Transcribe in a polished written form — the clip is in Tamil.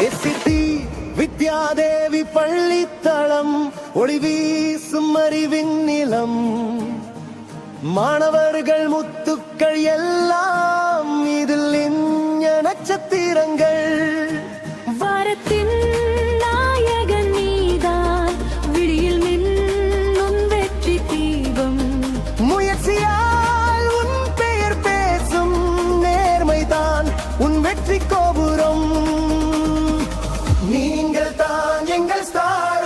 எஸ்சிடி வித்யாதேவி பள்ளித்தளம் ஒளி வீசும் அறிவின் நிலம். மாணவர்கள் முத்துக்கள் எல்லாம் இதில் நட்சத்திரங்கள். வாரத்தின் நாயகன் நீதான், விடியில் மின்னும் வெற்றி தீபம். முயற்சியால் உன் பெயர் பேசும் நேர்மைதான் உன் வெற்றி கோபுரம். நீங்கள் தான் எங்கள் ஸ்டார்.